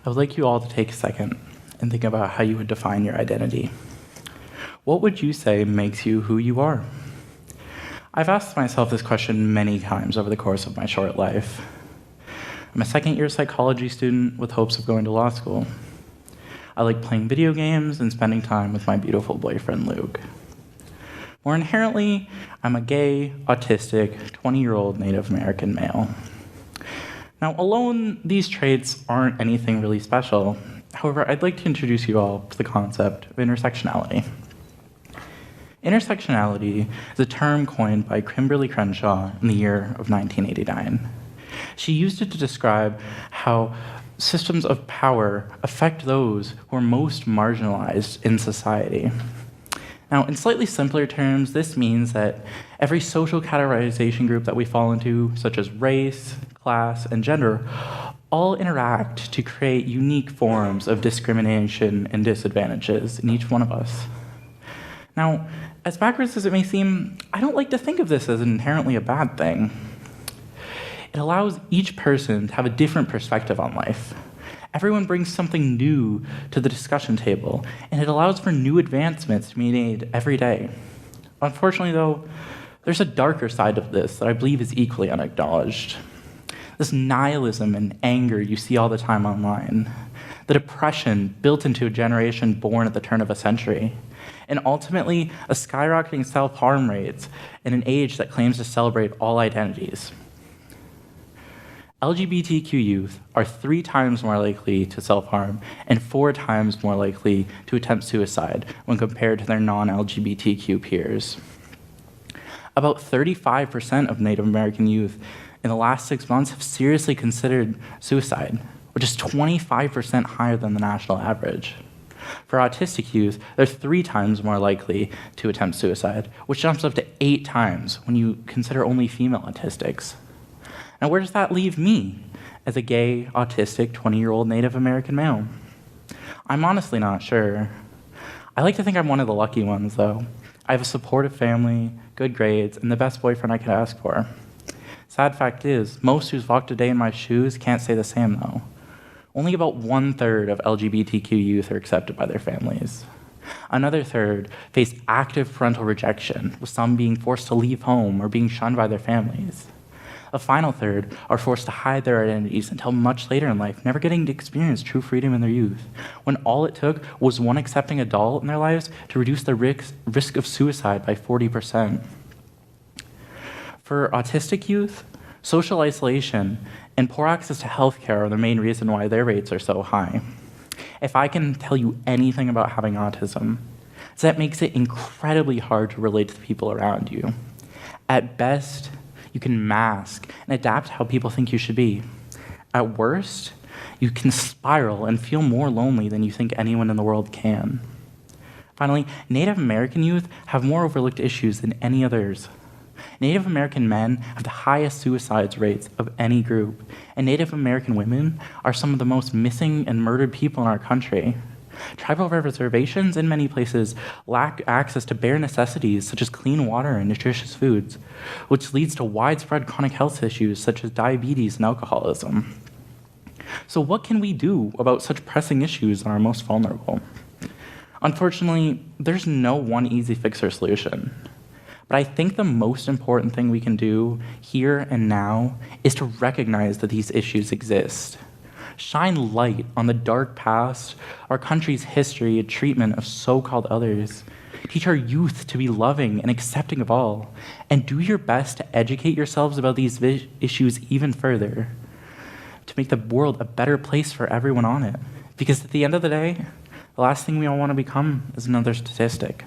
I would like you all to take a second and think about how you would define your identity. What would you say makes you who you are? I've asked myself this question many times over the course of my short life. I'm a second-year psychology student with hopes of going to law school. I like playing video games and spending time with my beautiful boyfriend, Luke. More inherently, I'm a gay, autistic, 20-year-old Native American male. Now, alone, these traits aren't anything really special. However, I'd like to introduce you all to the concept of intersectionality. Intersectionality is a term coined by Kimberly Crenshaw in the year of 1989. She used it to describe how systems of power affect those who are most marginalized in society. Now, in slightly simpler terms, this means that every social categorization group that we fall into, such as race, class, and gender, all interact to create unique forms of discrimination and disadvantages in each one of us. Now, as backwards as it may seem, I don't like to think of this as inherently a bad thing. It allows each person to have a different perspective on life. Everyone brings something new to the discussion table, and it allows for new advancements to be made every day. Unfortunately, though, there's a darker side of this that I believe is equally unacknowledged. This nihilism and anger you see all the time online, the depression built into a generation born at the turn of a century, and ultimately a skyrocketing self-harm rates in an age that claims to celebrate all identities. LGBTQ youth are 3 times more likely to self-harm and 4 times more likely to attempt suicide when compared to their non-LGBTQ peers. About 35% of Native American youth in the last 6 months have seriously considered suicide, which is 25% higher than the national average. For autistic youth, they're 3 times more likely to attempt suicide, which jumps up to 8 times when you consider only female autistics. Now, where does that leave me as a gay, autistic, 20-year-old Native American male? I'm honestly not sure. I like to think I'm one of the lucky ones, though. I have a supportive family, good grades, and the best boyfriend I could ask for. Sad fact is, most who's walked a day in my shoes can't say the same, though. Only about 1/3 of LGBTQ youth are accepted by their families. Another third face active parental rejection, with some being forced to leave home or being shunned by their families. A final third are forced to hide their identities until much later in life, never getting to experience true freedom in their youth, when all it took was one accepting adult in their lives to reduce the risk of suicide by 40%. For autistic youth, social isolation and poor access to healthcare are the main reason why their rates are so high. If I can tell you anything about having autism, it's that it makes it incredibly hard to relate to the people around you. At best, you can mask and adapt how people think you should be. At worst, you can spiral and feel more lonely than you think anyone in the world can. Finally, Native American youth have more overlooked issues than any others. Native American men have the highest suicide rates of any group, and Native American women are some of the most missing and murdered people in our country. Tribal reservations in many places lack access to bare necessities such as clean water and nutritious foods, which leads to widespread chronic health issues such as diabetes and alcoholism. So what can we do about such pressing issues on our most vulnerable? Unfortunately, there's no one easy fix or solution. But I think the most important thing we can do here and now is to recognize that these issues exist. Shine light on the dark past, our country's history and treatment of so-called others. Teach our youth to be loving and accepting of all, and do your best to educate yourselves about these issues even further, to make the world a better place for everyone on it. Because at the end of the day, the last thing we all want to become is another statistic.